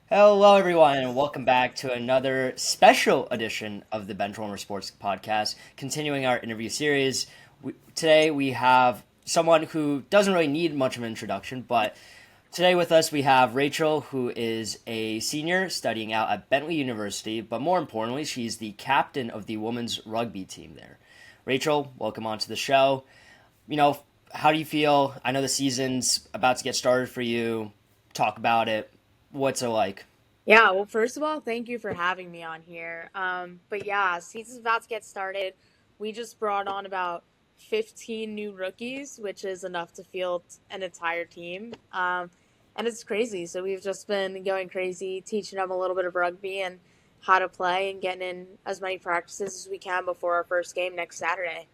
Hello, everyone, and welcome back to another special edition of the Benchwarmer Sports podcast. Continuing our interview series, today we have someone who doesn't really need much of an introduction, but today with us we have Rachel, who is a senior studying out at Bentley University, but more importantly, she's the captain of the women's rugby team there. Rachel, welcome onto the show. You know, how do you feel? I know the season's about to get started for you. Talk about it. What's it like? Yeah, well, first of all, thank you for having me on here. But yeah, season's about to get started. We just brought on about 15 new rookies, which is enough to field an entire team. And it's crazy. So we've just been going crazy, teaching them a little bit of rugby and how to play and getting in as many practices as we can before our first game next Saturday.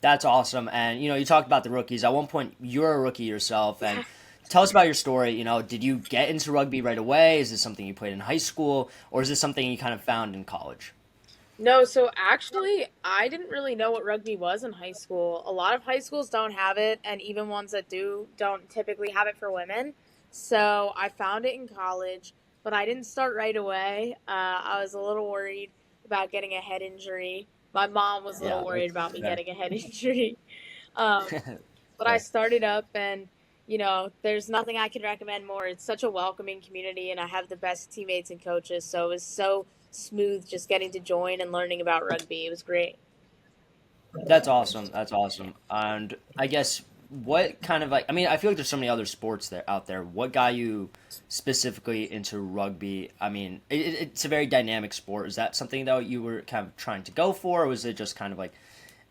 That's awesome. And you talked about the rookies. At one point, you're a rookie yourself, and Yeah. tell us about your story. Did you get into rugby right away? Is this something you played in high school, or is this something you kind of found in college? No, so actually, I didn't really know what rugby was in high school. A lot of high schools don't have it, and even ones that do don't typically have it for women. So I found it in college, but I didn't start right away. I was a little worried about getting a head injury. My mom was a little Yeah, worried that's about me fair. getting a head injury. Um, but I Fair. started up, and there's nothing I could recommend more. It's such a welcoming community, and I have the best teammates and coaches. So it was so smooth just getting to join and learning about rugby. It was great. That's awesome. That's awesome. And I guess what kind of like I mean, I feel like there's so many other sports there out there. What got you specifically into rugby? I mean, it's a very dynamic sport. Is that something that you were kind of trying to go for, or was it just kind of like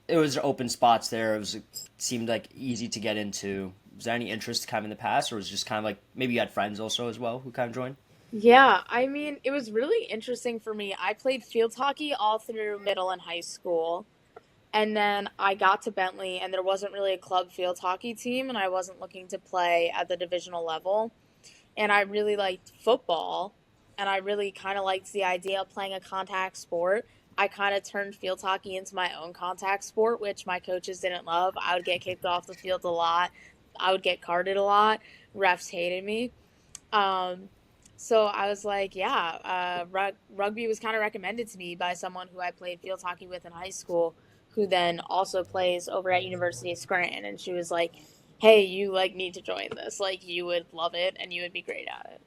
it was open spots there? It seemed like easy to get into. Was there any interest kind of in the past, or was it just kind of like maybe you had friends also as well who kind of joined? Yeah, I mean, it was really interesting for me. I played field hockey all through middle and high school. And then I got to Bentley, and there wasn't really a club field hockey team, and I wasn't looking to play at the divisional level. And I really liked football, and I really kind of liked the idea of playing a contact sport. I kind of turned field hockey into my own contact sport, which my coaches didn't love. I would get kicked off the field a lot. I would get carded a lot. Refs hated me. Um, so I was like, yeah, rugby was kind of recommended to me by someone who I played field hockey with in high school, who then also plays over at University of Scranton. And she was like, hey, you like need to join this. Like you would love it and you would be great at it.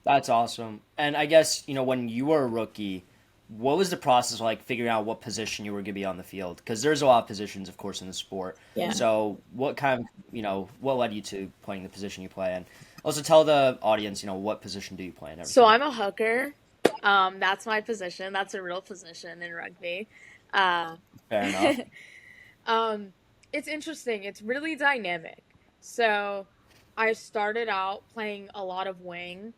That's awesome. And I guess, when you were a rookie, what was the process like figuring out what position you were going to be on the field? Because there's a lot of positions, of course, in the sport. Yeah. So what kind of, what led you to playing the position you play? And also tell the audience, what position do you play and So everything. I'm a hooker. That's my position. That's a real position in rugby. Uh, Fair enough. um, it's interesting. It's really dynamic. So I started out playing a lot of wing.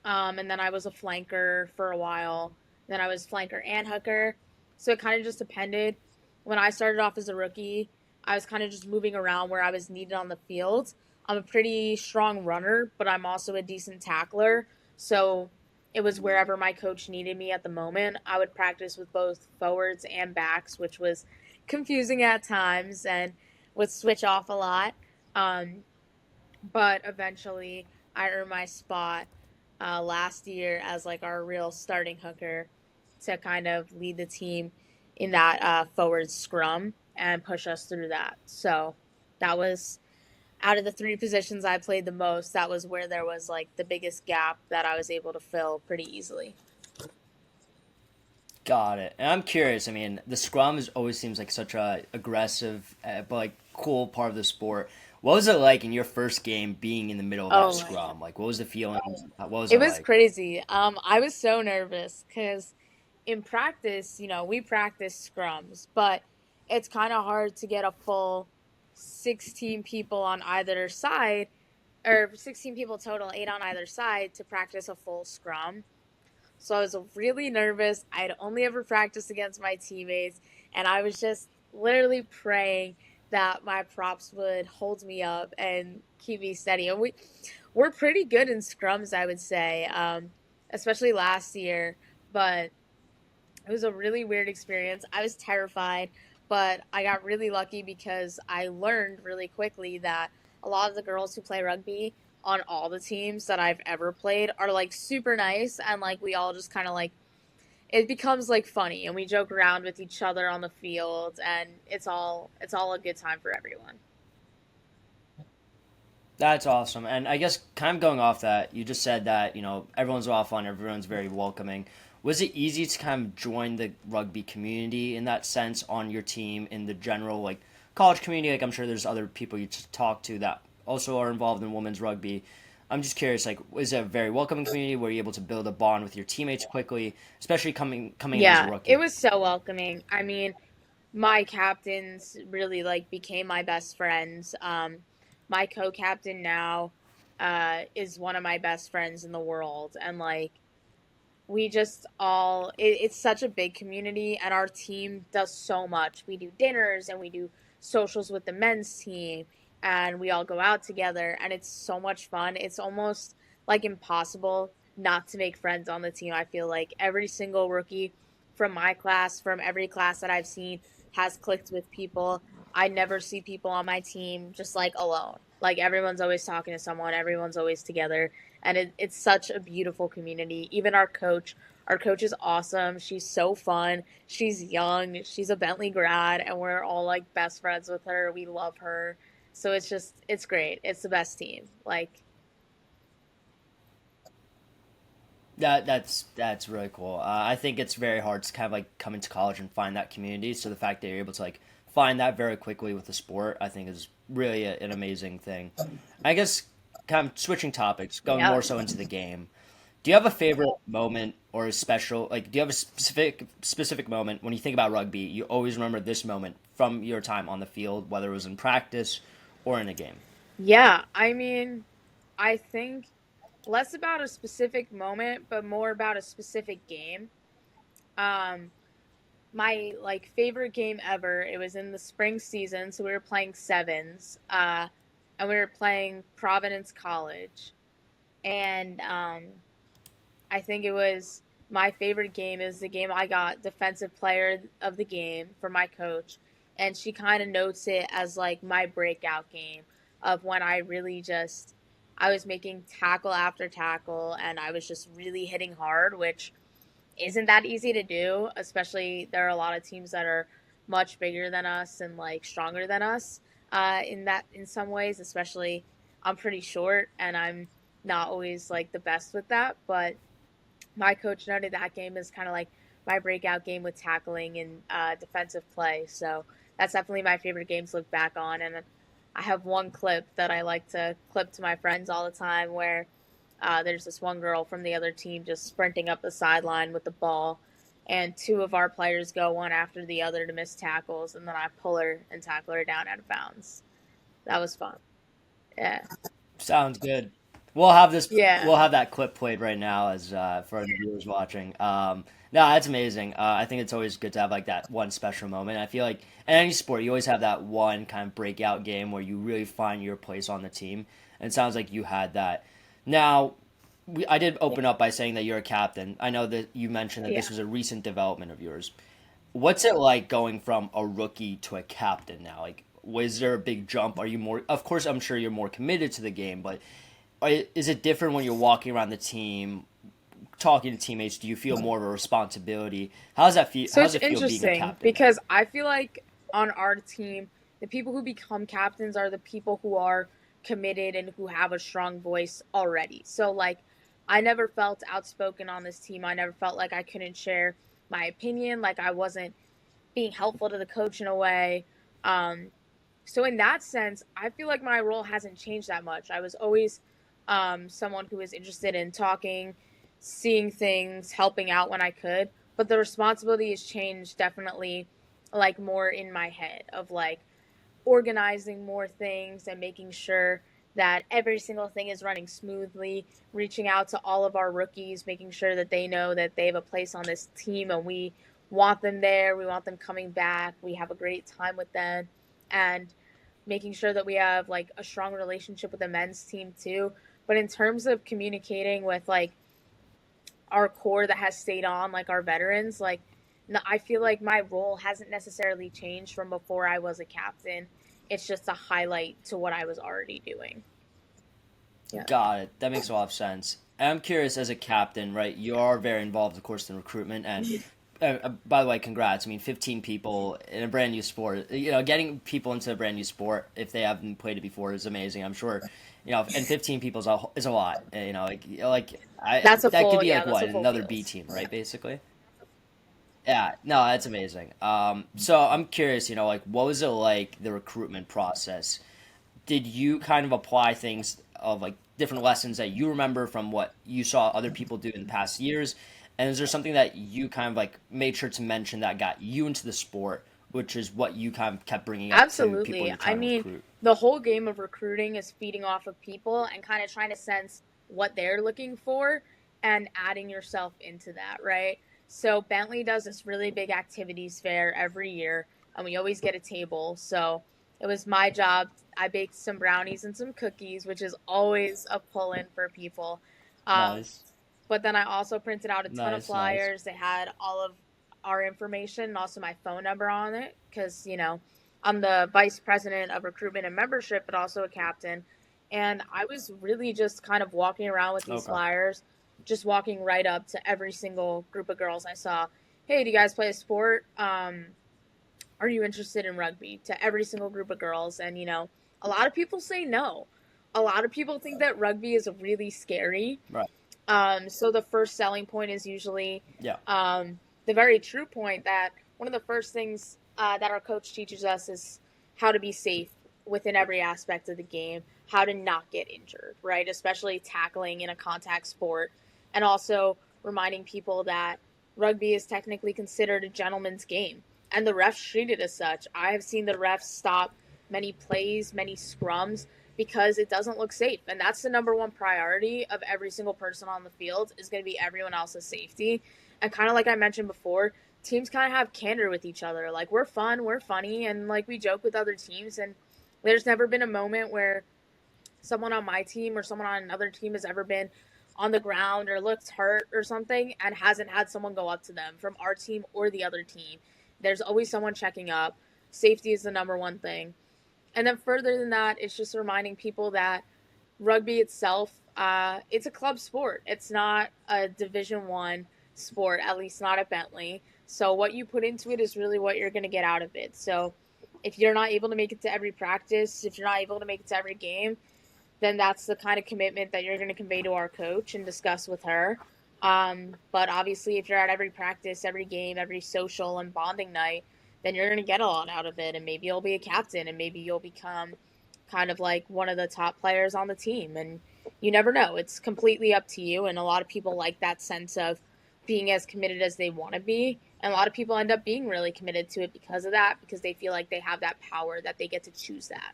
And then I was a flanker for a while. Then I was flanker and hooker. So it kind of just depended. When I started off as a rookie, I was kind of just moving around where I was needed on the field. I'm a pretty strong runner, but I'm also a decent tackler. So it was wherever my coach needed me at the moment. I would practice with both forwards and backs, which was confusing at times and would switch off a lot. Um, but eventually I earned my spot last year as like our real starting hooker to kind of lead the team in that forward scrum and push us through that. So that was out of the three positions I played the most, that was where there was like the biggest gap that I was able to fill pretty easily. Got it. And I'm curious. I mean, the scrum always seems like such a aggressive, but like cool part of the sport. What was it like in your first game being in the middle of that Oh my god. scrum? Like, what was the feeling? What was It it was like? crazy. I was so nervous because in practice, we practice scrums, but it's kind of hard to get a full 16 people on either side, or 16 people total, eight on either side, to practice a full scrum. So I was really nervous. I'd only ever practiced against my teammates, and I was just literally praying that my props would hold me up and keep me steady. And we're pretty good in scrums, I would say, especially last year. But it was a really weird experience. I was terrified, but I got really lucky because I learned really quickly that a lot of the girls who play rugby on all the teams that I've ever played are like super nice, and like we all just kind of like it becomes like funny, and we joke around with each other on the field, and it's all a good time for everyone. That's awesome. And I guess kind of going off that, you just said that, everyone's a lot of fun, everyone's very welcoming. Was it easy to kind of join the rugby community in that sense on your team in the general like college community? Like I'm sure there's other people you talk to that also are involved in women's rugby. I'm just curious, like, is it a very welcoming community? Were you able to build a bond with your teammates quickly, especially coming in as a Yeah, it rookie? was so welcoming. I mean, my captains really like became my best friends. My co-captain now is one of my best friends in the world, and like we just all it's such a big community, and our team does so much. We do dinners and we do socials with the men's team, and we all go out together, and it's so much fun. It's almost like impossible not to make friends on the team. I feel like every single rookie from my class, from every class that I've seen, has clicked with people. I never see people on my team just like alone. Like everyone's always talking to someone, everyone's always together, and it's such a beautiful community. Even our coach is awesome. She's so fun. She's young. She's a Bentley grad, and we're all like best friends with her. We love her. So it's great. It's the best team. Like, That's really cool. I think it's very hard to kind of like come into college and find that community. So the fact that you're able to like find that very quickly with the sport, I think is really an amazing thing. I guess kind of switching topics, going yeah. more so into the game. Do you have a favorite moment or a special like? Do you have a specific moment when you think about rugby? You always remember this moment from your time on the field, whether it was in practice or in a game. Yeah, I mean, I think less about a specific moment, but more about a specific game. Um, my like favorite game ever. It was in the spring season, so we were playing sevens, and we were playing Providence College, and I think it was my favorite game is the game I got defensive player of the game for my coach, and she kind of notes it as like my breakout game of when I really just I was making tackle after tackle, and I was just really hitting hard, which isn't that easy to do, especially there are a lot of teams that are much bigger than us and like stronger than us in some ways, especially I'm pretty short and I'm not always like the best with that, but my coach noted that game is kind of like my breakout game with tackling and defensive play. So that's definitely my favorite game to look back on. And I have one clip that I like to clip to my friends all the time where there's this one girl from the other team just sprinting up the sideline with the ball, and two of our players go one after the other to miss tackles, and then I pull her and tackle her down out of bounds. That was fun. Yeah. Sounds good. We'll have this. Yeah. We'll have that clip played right now as for the viewers watching. No, that's amazing. I think it's always good to have like that one special moment. I feel like in any sport, you always have that one kind of breakout game where you really find your place on the team. And it sounds like you had that. Now, I did open up by saying that you're a captain. I know that you mentioned that Yeah. this was a recent development of yours. What's it like going from a rookie to a captain now? Like, was there a big jump? Are you more? Of course, I'm sure you're more committed to the game, but is it different when you're walking around the team, talking to teammates? Do you feel more of a responsibility? How does that feel? So How it's does it feel being a interesting captain now? because I feel like on our team, the people who become captains are the people who are committed and who have a strong voice already. So, like, I never felt outspoken on this team. I never felt like I couldn't share my opinion, like I wasn't being helpful to the coach in a way. Um, so, in that sense, I feel like my role hasn't changed that much. I was always someone who was interested in talking, seeing things, helping out when I could. But the responsibility has changed definitely, like more in my head of like organizing more things and making sure that every single thing is running smoothly, reaching out to all of our rookies, making sure that they know that they have a place on this team and we want them there, we want them coming back, we have a great time with them, and making sure that we have like a strong relationship with the men's team too. But in terms of communicating with like our core that has stayed on, like our veterans, like I feel like my role hasn't necessarily changed from before I was a captain. It's just a highlight to what I was already doing. Yeah. Got it. That makes a lot of sense. And I'm curious, as a captain, right? You are very involved, of course, in recruitment. And by the way, congrats. I mean, 15 people in a brand new sport. Getting people into a brand new sport if they haven't played it before is amazing. I'm sure, and 15 people is a lot. That could be like That's what a full another B field. team, right? Basically. Yeah, no, that's amazing. So I'm curious, like what was it like the recruitment process? Did you kind of apply things of like different lessons that you remember from what you saw other people do in the past years? And is there something that you kind of like made sure to mention that got you into the sport, which is what you kind of kept bringing up to people Absolutely. you're I trying to mean, recruit? the whole game of recruiting is feeding off of people and kind of trying to sense what they're looking for and adding yourself into that, right? So Bentley does this really big activities fair every year, and we always get a table. So it was my job. I baked some brownies and some cookies, which is always a pull in for people. Um, Nice, but then I also printed out a ton of nice. flyers. They had all of our information and also my phone number on it because, I'm the vice president of recruitment and membership, but also a captain. And I was really just kind of walking around with these Okay, flyers, just walking right up to every single group of girls I saw. Hey, do you guys play a sport? Are you interested in rugby? To every single group of girls. And, a lot of people say no. A lot of people think that rugby is really scary. right. So the first selling point is usually Yeah, the very true point that one of the first things that our coach teaches us is how to be safe within every aspect of the game, how to not get injured, right? Especially tackling in a contact sport, and also reminding people that rugby is technically considered a gentleman's game, and the refs treat it as such. I have seen the refs stop many plays, many scrums because it doesn't look safe. And that's the number one priority of every single person on the field is going to be everyone else's safety. And kind of like I mentioned before, teams kind of have candor with each other. Like we're fun, we're funny, and like we joke with other teams. And there's never been a moment where someone on my team or someone on another team has ever been on the ground or looked hurt or something and hasn't had someone go up to them from our team or the other team. There's always someone checking up. Safety is the number one thing. And then further than that, it's just reminding people that rugby itself, it's a club sport. It's not a Division 1 sport, at least not at Bentley. So what you put into it is really what you're going to get out of it. So if you're not able to make it to every practice, if you're not able to make it to every game, then that's the kind of commitment that you're going to convey to our coach and discuss with her. But obviously, if you're at every practice, every game, every social and bonding night, then you're going to get a lot out of it. And maybe you'll be a captain and maybe you'll become kind of like one of the top players on the team. And you never know. It's completely up to you. And a lot of people like that sense of being as committed as they want to be. And a lot of people end up being really committed to it because of that, because they feel like they have that power that they get to choose that.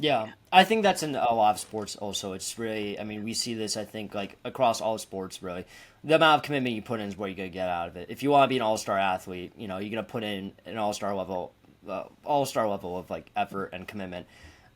Yeah, I think that's in a lot of sports also. It's really, I mean, we see this, I think, like across all sports, really. The amount of commitment you put in is what you're going to get out of it. If you want to be an all-star athlete, you're going to put in an all-star level of like effort and commitment.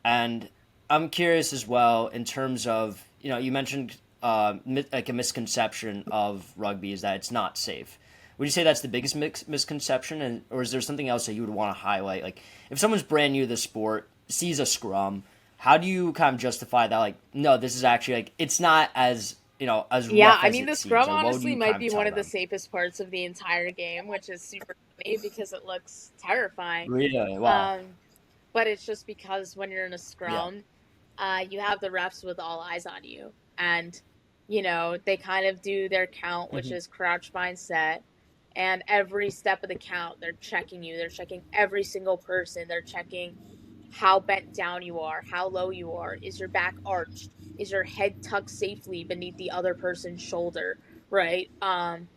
And I'm curious as well in terms of, you mentioned like a misconception of rugby is that it's not safe. Would you say that's the biggest misconception, or is there something else that you would want to highlight? Like, if someone's brand new to the sport, sees a scrum, how do you kind of justify that? Like, no, this is actually like it's not as as Yeah, rough I as mean, it the seems, scrum or what would honestly you kind might of be one tell of the them? safest parts of the entire game, which is super funny because it looks terrifying. Really? Wow. Um, but it's just because when you're in a Yeah. scrum, you have the refs with all eyes on you. And, they kind of do their count, which Hmm. is crouch, bind, set. And every step of the count, they're checking you. They're checking every single person. They're checking how bent down you are, how low you are. Is your back arched? Is your head tucked safely beneath the other person's shoulder? Right? And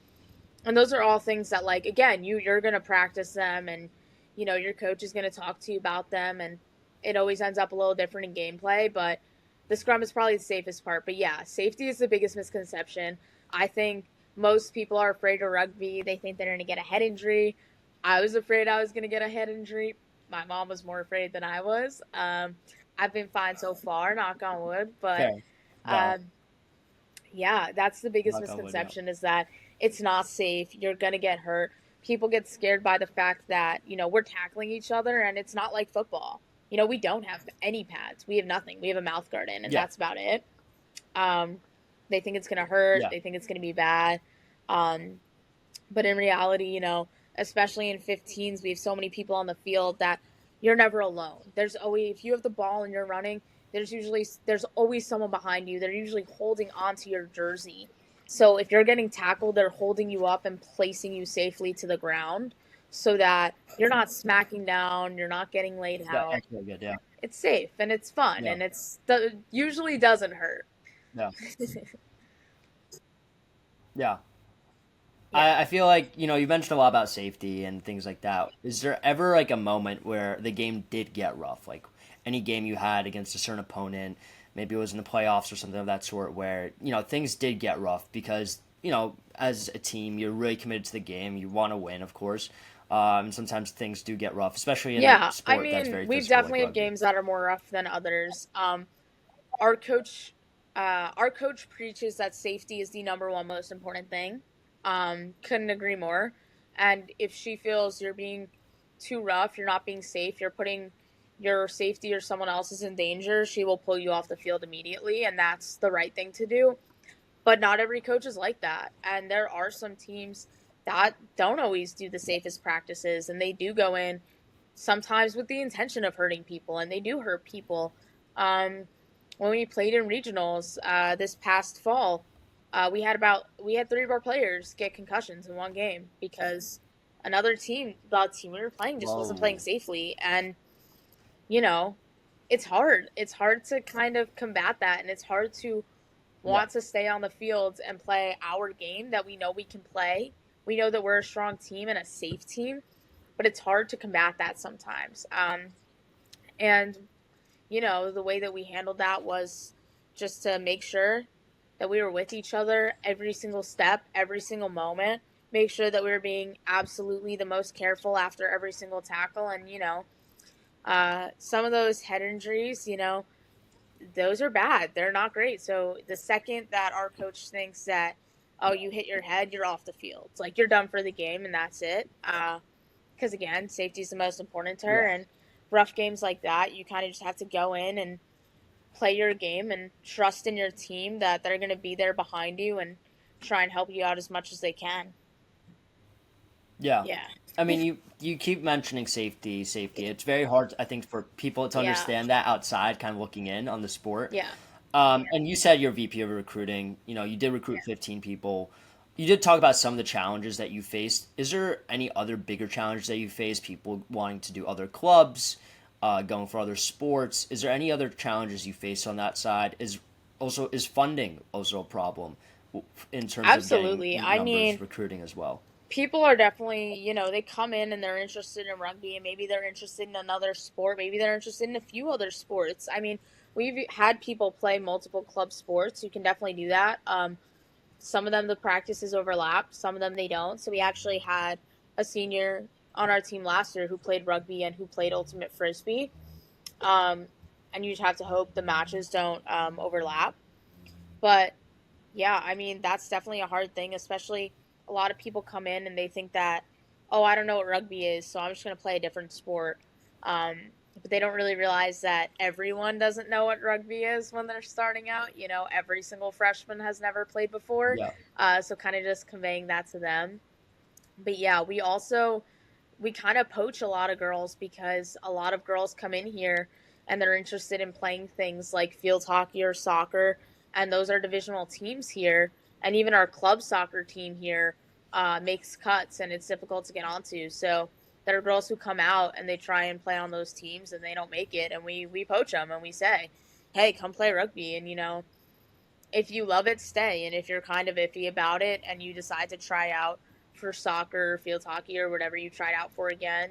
those are all things that, like, again, you're gonna practice them, and your coach is gonna talk to you about them, and it always ends up a little different in gameplay. But the scrum is probably the safest part. But yeah, safety is the biggest misconception. I think most people are afraid of rugby. They think they're gonna get a head injury. I was afraid I was gonna get a head injury. My mom was more afraid than I was. I've been fine so far, knock on wood. But Fair. Valid. um, yeah, that's the biggest Knock on wood. Yeah. misconception is that it's not safe. You're going to get hurt. People get scared by the fact that, we're tackling each other and it's not like football. we don't have any pads. We have nothing. We have a mouth guard in, and Yeah. that's about it. Um, they think it's gonna hurt. Yeah. They think it's gonna be bad. Um, but in reality, especially in 15s, we have so many people on the field that you're never alone. There's always, if you have the ball and you're running, there's always someone behind you. They're usually holding onto your jersey. So if you're getting tackled, they're holding you up and placing you safely to the ground so that you're not smacking down, you're not getting laid That out. actually good. Yeah. It's safe and it's fun Yeah. and usually doesn't hurt. Yeah. Yeah. Yeah. I feel like, you mentioned a lot about safety and things like that. Is there ever like a moment where the game did get rough? Like any game you had against a certain opponent, maybe it was in the playoffs or something of that sort, where, things did get rough because, as a team, you're really committed to the game. You want to win, of course. And sometimes things do get rough, especially in a Yeah, I sport that's mean, very we've physical like definitely had rugby. games that are more rough than others. Our coach, our coach preaches that safety is the number one most important thing. Couldn't agree more. And if she feels you're being too rough, you're not being safe, you're putting your safety or someone else's in danger, she will pull you off the field immediately, and that's the right thing to do. But not every coach is like that. And there are some teams that don't always do the safest practices, and they do go in sometimes with the intention of hurting people, and they do hurt people. Um, when we played in regionals this past fall, we had three of our players get concussions in one game because the team we were playing, just wasn't playing Whoa. safely, and you know, it's hard. It's hard to kind of combat that, and it's hard to Yeah. want to stay on the field and play our game that we know we can play. We know that we're a strong team and a safe team, but it's hard to combat that sometimes. And the way that we handled that was just to make sure that we were with each other every single step, every single moment. Make sure that we were being absolutely the most careful after every single tackle. And, some of those head injuries, those are bad. They're not great. So the second that our coach thinks that, oh, you hit your head, you're off the field. It's like you're done for the game and that's it. Because again, safety is the most important to her. Yeah. And rough games like that, you kind of just have to go in and play your game and trust in your team that they're going to be there behind you and try and help you out as much as they can. Yeah. Yeah. I mean, you keep mentioning safety, safety. It's very hard, I think, for people to Yeah. understand that outside, kind of looking in on the sport. Yeah. And you said you're VP of recruiting. You did recruit 15 people. You did talk about some of the challenges that you faced. Is there any other bigger challenges that you face? People wanting to do other clubs, going for other sports. Is there any other challenges you face on that side? Is funding also a problem in terms of getting Absolutely. I numbers mean, recruiting as well? people are definitely, they come in and they're interested in rugby and maybe they're interested in another sport. Maybe they're interested in a few other sports. I mean, we've had people play multiple club sports. You can definitely do that. Some of them, the practices overlap, some of them they don't. So we actually had a senior on our team last year who played rugby and who played ultimate frisbee. Um, and you just have to hope the matches don't overlap. But yeah, I mean, that's definitely a hard thing, especially a lot of people come in and they think that, oh, I don't know what rugby is, so I'm just going to play a different sport. Um, but they don't really realize that everyone doesn't know what rugby is when they're starting out. Every single freshman has never played before. Yeah. So kind of just conveying that to them. But yeah, we kind of poach a lot of girls because a lot of girls come in here and they're interested in playing things like field hockey or soccer, and those are divisional teams here. And even our club soccer team here makes cuts, and it's difficult to get onto. So there are girls who come out and they try and play on those teams, and they don't make it, and we poach them and we say, "Hey, come play rugby." And if you love it, stay. And if you're kind of iffy about it and you decide to try out for soccer, or field hockey, or whatever you tried out for again,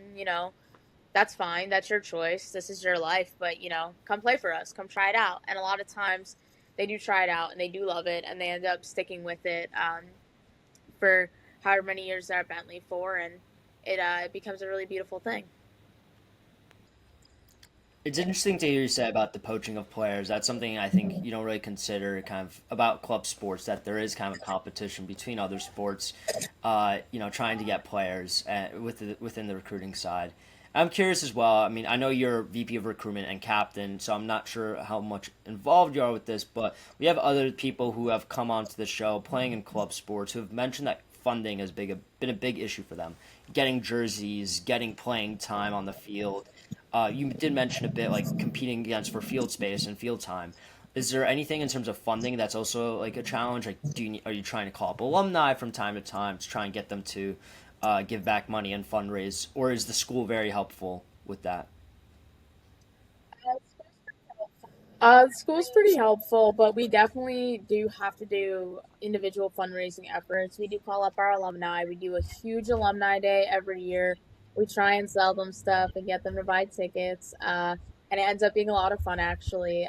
that's fine. That's your choice. This is your life. But, come play for us. Come try it out. And a lot of times they do try it out and they do love it and they end up sticking with it for however many years they're at Bentley for. And it becomes a really beautiful thing. It's interesting to hear you say about the poaching of players. That's something I think you don't really consider kind of about club sports, that there is kind of a competition between other sports, trying to get players within the recruiting side. I'm curious as well. I mean, I know you're VP of recruitment and captain, so I'm not sure how much involved you are with this, but we have other people who have come onto the show playing in club sports who have mentioned that funding has been a big issue for them. Getting jerseys, getting playing time on the field. You did mention a bit like competing against for field space and field time. Is there anything in terms of funding that's also like a challenge? Like, are you trying to call up alumni from time to time to try and get them to give back money and fundraise, or is the school very helpful with that? The school's pretty helpful, but we definitely do have to do individual fundraising efforts. We do call up our alumni. We do a huge alumni day every year. We try and sell them stuff and get them to buy tickets, and it ends up being a lot of fun actually.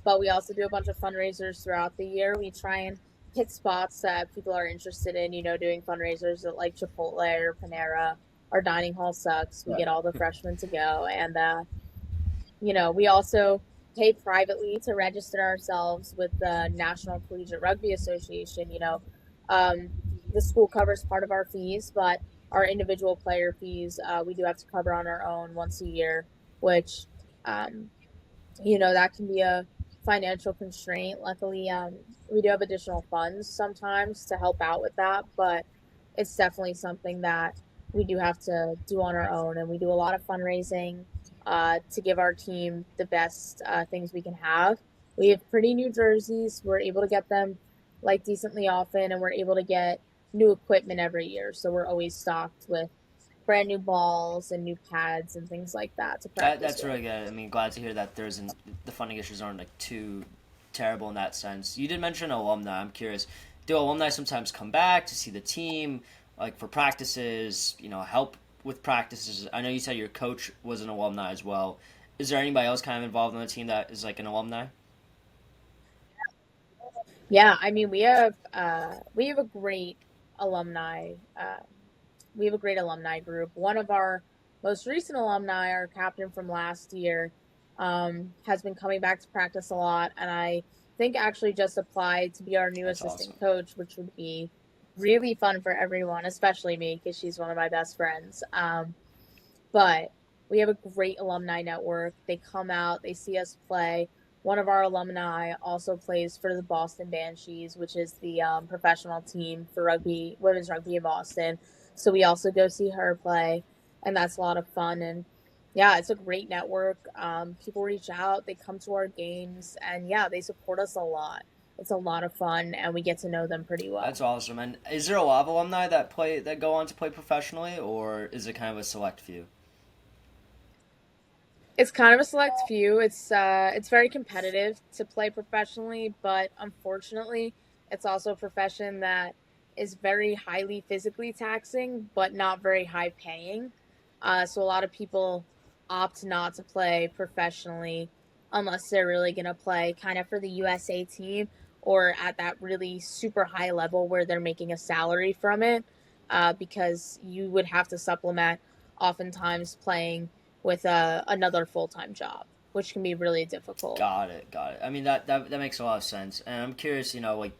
But we also do a bunch of fundraisers throughout the year. We try and hit spots that people are interested in, doing fundraisers at like Chipotle or Panera. Our dining hall sucks. We Right. get all the freshmen to go. And, we also pay privately to register ourselves with the National Collegiate Rugby Association. Um, the school covers part of our fees, but our individual player fees, we do have to cover on our own once a year, which, um, that can be a financial constraint. Luckily, we do have additional funds sometimes to help out with that, but it's definitely something that we do have to do on our own. And we do a lot of fundraising to give our team the best things we can have. We have pretty new jerseys. We're able to get them like decently often, and we're able to get new equipment every year. So we're always stocked with brand new balls and new pads and things like that to practice That's with. really good. I mean, glad to hear that the funding issues aren't like too terrible in that sense. You did mention alumni. I'm curious, do alumni sometimes come back to see the team, like for practices? Help with practices. I know you said your coach was an alumni as well. Is there anybody else kind of involved in the team that is like an alumni? Yeah, I mean we have a great alumni we have a great alumni group. One of our most recent alumni, our captain from last year, has been coming back to practice a lot, and I think actually just applied to be our new That's awesome. assistant coach, which would be really fun for everyone, especially me because she's one of my best friends. But we have a great alumni network. They come out, they see us play. One of our alumni also plays for the Boston Banshees, which is the professional team for rugby, women's rugby in Boston. So we also go see her play, and that's a lot of fun. And yeah, it's a great network. People reach out, they come to our games, and yeah, they support us a lot. It's a lot of fun, and we get to know them pretty well. That's awesome. And is there a lot of alumni that go on to play professionally, or is it kind of a select few? It's kind of a select few. It's very competitive to play professionally, but unfortunately, it's also a profession that is very highly physically taxing, but not very high paying. So a lot of people opt not to play professionally unless they're really gonna play kind of for the USA team or at that really super high level where they're making a salary from it. Because you would have to supplement oftentimes playing with another full time job, which can be really difficult. Got it, got it. I mean that makes a lot of sense. And I'm curious, like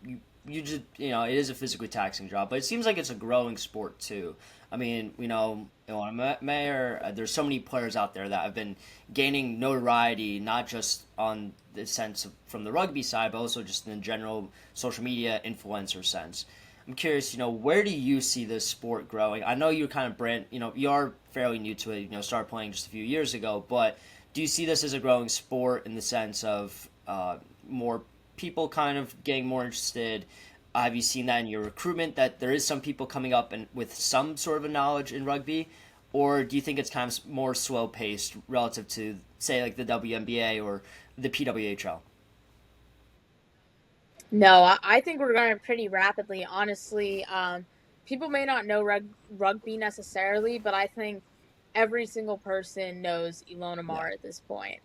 you just it is a physically taxing job, but it seems like it's a growing sport too. I mean, Mayor, there's so many players out there that have been gaining notoriety, not just on the sense of from the rugby side, but also just in the general social media influencer sense. I'm curious, where do you see this sport growing? I know you're kind of you are fairly new to it, started playing just a few years ago, but do you see this as a growing sport in the sense of more people kind of getting more interested? Have you seen that in your recruitment that there is some people coming up and with some sort of a knowledge in rugby, or do you think it's kind of more slow paced relative to say like the WNBA or the PWHL? No, I think we're going pretty rapidly. Honestly, people may not know rugby necessarily, but I think every single person knows Ilona Yeah, Mar at this point.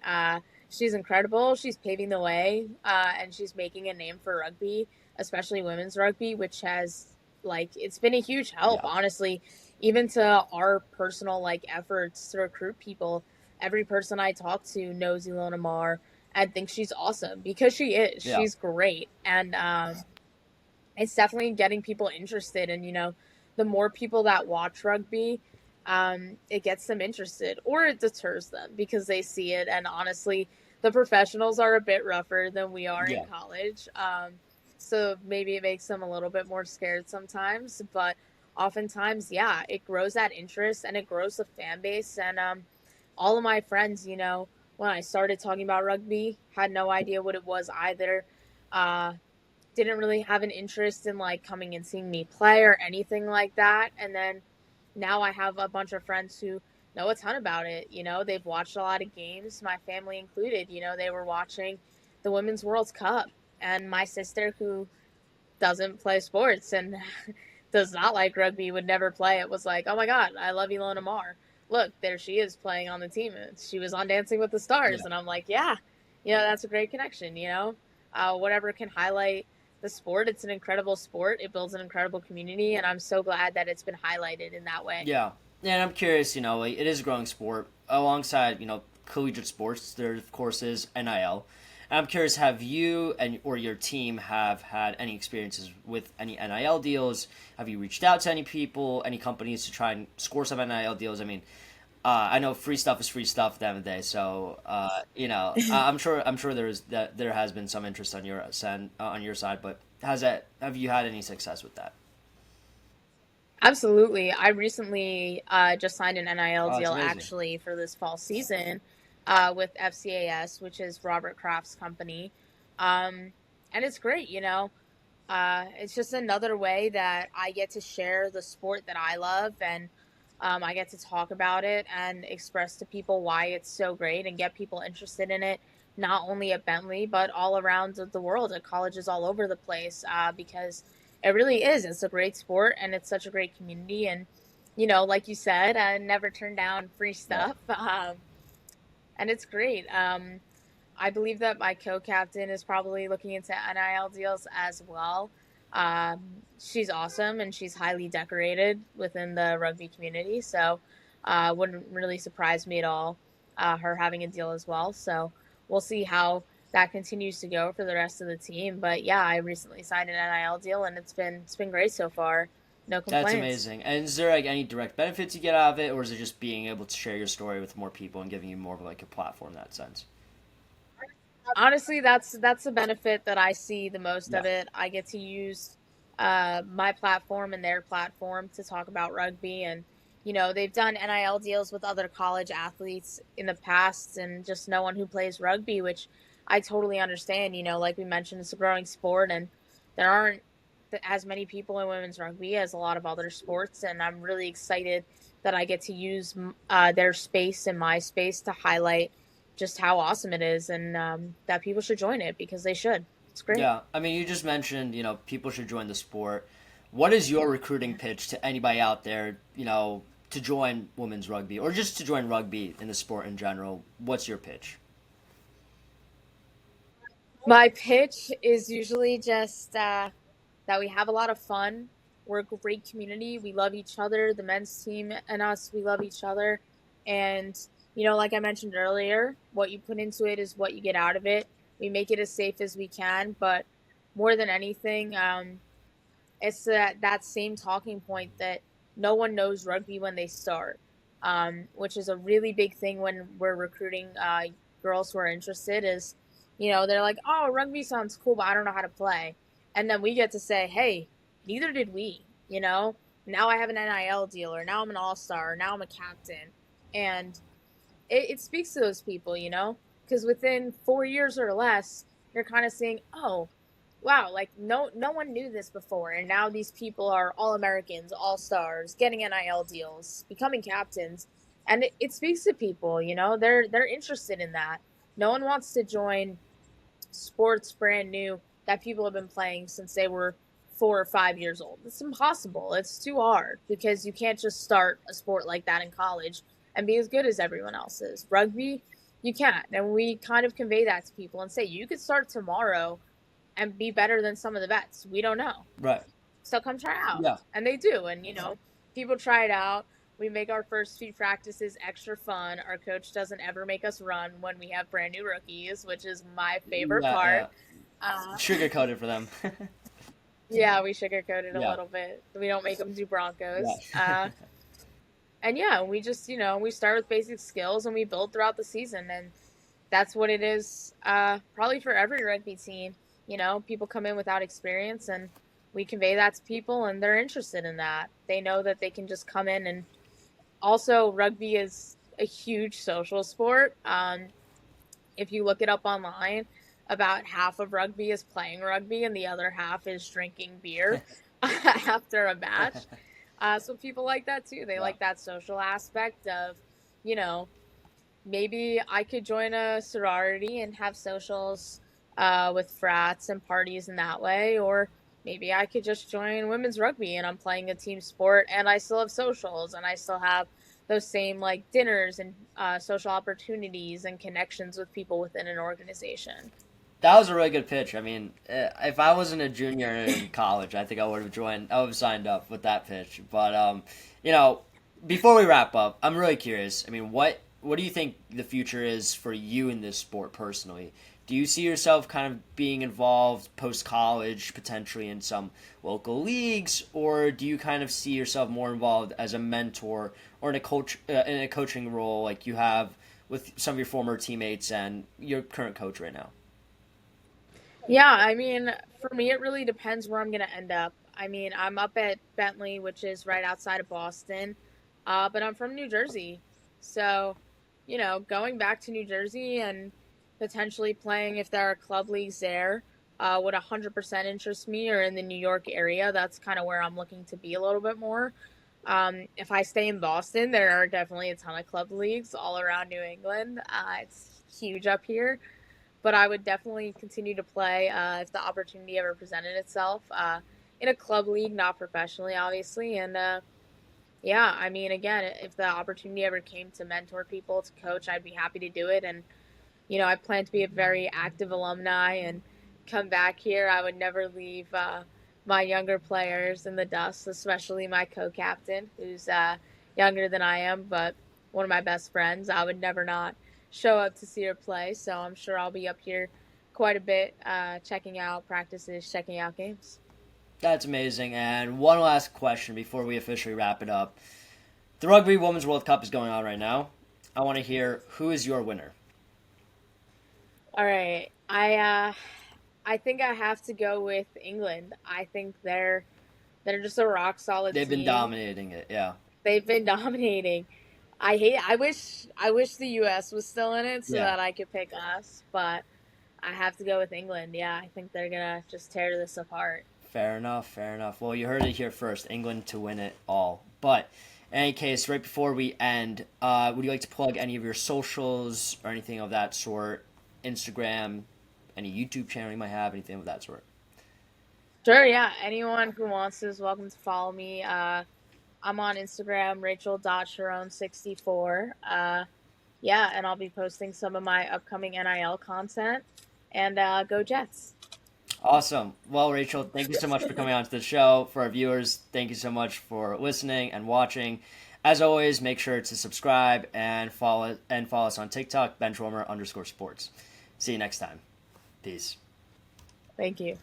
She's incredible. She's paving the way, and she's making a name for rugby, especially women's rugby, which has it's been a huge help, yeah. honestly, even to our personal efforts to recruit people. Every person I talk to knows Ilona Mar and thinks she's awesome because she is. Yeah. She's great, and it's definitely getting people interested. And the more people that watch rugby, it gets them interested, or it deters them because they see it. And honestly, the professionals are a bit rougher than we are in Yeah. college. So maybe it makes them a little bit more scared sometimes, but oftentimes, yeah, it grows that interest and it grows the fan base. And all of my friends, when I started talking about rugby, had no idea what it was either. Uh, didn't really have an interest in like coming and seeing me play or anything like that. And then now I have a bunch of friends who know a ton about it. They've watched a lot of games, my family included. They were watching the Women's World Cup. And my sister, who doesn't play sports and does not like rugby, would never play it, was like, oh my God, I love Ilona Maher. Look, there she is playing on the team. She was on Dancing with the Yeah. Stars. And I'm like, yeah, that's a great connection, whatever can highlight the sport. It's an incredible sport. It builds an incredible community. And I'm so glad that it's been highlighted in that way. Yeah. And I'm curious, like, it is a growing sport. Alongside, collegiate sports, there, of course, is NIL. And I'm curious, have you and or your team have had any experiences with any NIL deals? Have you reached out to any people, any companies to try and score some NIL deals? I mean, I know free stuff is free stuff at the end of the day, so I'm sure there has been some interest on your side, but have you had any success with that? Absolutely. I recently just signed an NIL Oh, it's deal amazing. actually for this fall season with FCAS, which is Robert Kraft's company. And it's great, it's just another way that I get to share the sport that I love, and I get to talk about it and express to people why it's so great and get people interested in it, not only at Bentley, but all around the world, at colleges all over the place, because it really is. It's a great sport and it's such a great community. And, like you said, never turn down free Right. stuff. And it's great. I believe that my co-captain is probably looking into NIL deals as well. She's awesome and she's highly decorated within the rugby community, so wouldn't really surprise me at all. Her having a deal as well. So we'll see how that continues to go for the rest of the team. But yeah, I recently signed an NIL deal and it's been great so far. No That's complaints. amazing. And is there like any direct benefits you get out of it, or is it just being able to share your story with more people and giving you more of like a platform in that sense? Honestly, that's the benefit that I see the most Yeah. of it. I get to use my platform and their platform to talk about rugby, and they've done NIL deals with other college athletes in the past, and just no one who plays rugby, which I totally understand. Like we mentioned, it's a growing sport, and there aren't as many people in women's rugby as a lot of other sports, and I'm really excited that I get to use their space and my space to highlight just how awesome it is, and that people should join it because they should. It's great. Yeah. I mean, you just mentioned, people should join the sport. What is your recruiting pitch to anybody out there, to join women's rugby or just to join rugby in the sport in general? What's your pitch? My pitch is usually just that we have a lot of fun. We're a great community. We love each other. The men's team and us, we love each other. And, like I mentioned earlier, what you put into it is what you get out of it. We make it as safe as we can. But more than anything, it's that same talking point that no one knows rugby when they start, which is a really big thing when we're recruiting girls who are interested. Is they're like, oh, rugby sounds cool, but I don't know how to play, and then we get to say, hey, neither did we. Now I have an NIL deal, or now I'm an all-star, or now I'm a captain, and it speaks to those people, because within 4 years or less, you're kind of saying, oh, wow, like no one knew this before, and now these people are all Americans, all stars, getting NIL deals, becoming captains, and it speaks to people. They're interested in that. No one wants to join sports brand new that people have been playing since they were 4 or 5 years old. It's impossible. It's too hard because you can't just start a sport like that in college and be as good as everyone else is. Rugby, you can't. And we kind of convey that to people and say, you could start tomorrow and be better than some of the vets. We don't know. Right. So come try out. Yeah. And they do. And, people try it out. We make our first few practices extra fun. Our coach doesn't ever make us run when we have brand new rookies, which is my favorite Yeah. part. Yeah. Uh, Sugar coated for them. yeah, we sugarcoat it a Yeah. little bit. We don't make them do Broncos. Yeah. And yeah, we just, we start with basic skills and we build throughout the season. And that's what it is probably for every rugby team. People come in without experience and we convey that to people and they're interested in that. They know that they can just come in, and also rugby is a huge social sport. If you look it up online, about half of rugby is playing rugby and the other half is drinking beer after a match. So people like that too. They Yeah. like that social aspect of, you know, maybe I could join a sorority and have socials with frats and parties in that way, or maybe I could just join women's rugby and I'm playing a team sport and I still have socials and I still have those same like dinners and social opportunities and connections with people within an organization. That was a really good pitch. I mean, if I wasn't a junior in college, I think I would have joined. I would have signed up with that pitch. But you know, before we wrap up, I'm really curious. I mean, what do you think the future is for you in this sport personally? Do you see yourself kind of being involved post college, potentially in some local leagues, or do you kind of see yourself more involved as a mentor or in a coaching role like you have with some of your former teammates and your current coach right now? Yeah, I mean, for me, it really depends where I'm going to end up. I mean, I'm up at Bentley, which is right outside of Boston, but I'm from New Jersey. So, going back to New Jersey and potentially playing if there are club leagues there would 100% interest me, or in the New York area. That's kind of where I'm looking to be a little bit more. If I stay in Boston, there are definitely a ton of club leagues all around New England. It's huge up here, but I would definitely continue to play if the opportunity ever presented itself in a club league, not professionally, obviously. And yeah, I mean, again, if the opportunity ever came to mentor people, to coach, I'd be happy to do it. And I plan to be a very active alumni and come back here. I would never leave my younger players in the dust, especially my co-captain, who's younger than I am, but one of my best friends. I would never not show up to see her play, so I'm sure I'll be up here quite a bit, checking out practices, checking out games. That's amazing. And one last question before we officially wrap it up. The Rugby Women's World Cup is going on right now. I want to hear, who is your winner? All right, I think I have to go with England. I think they're just a rock solid They've been team. dominating it, yeah. They've been dominating. I wish the US was still in it so Yeah. that I could pick us, but I have to go with England. Yeah, I think they're gonna just tear this apart. Fair enough, fair enough. Well, you heard it here first. England to win it all. But in any case, right before we end, would you like to plug any of your socials or anything of that sort? Instagram, any YouTube channel you might have, anything of that sort? Sure, yeah. Anyone who wants to is welcome to follow me. I'm on Instagram, Rachel.Sharon64. Yeah, and I'll be posting some of my upcoming NIL content. And go Jets. Awesome. Well, Rachel, thank you so much for coming on to the show. For our viewers, thank you so much for listening and watching. As always, make sure to subscribe and follow us on TikTok, Benchwarmer _sports. See you next time. Peace. Thank you.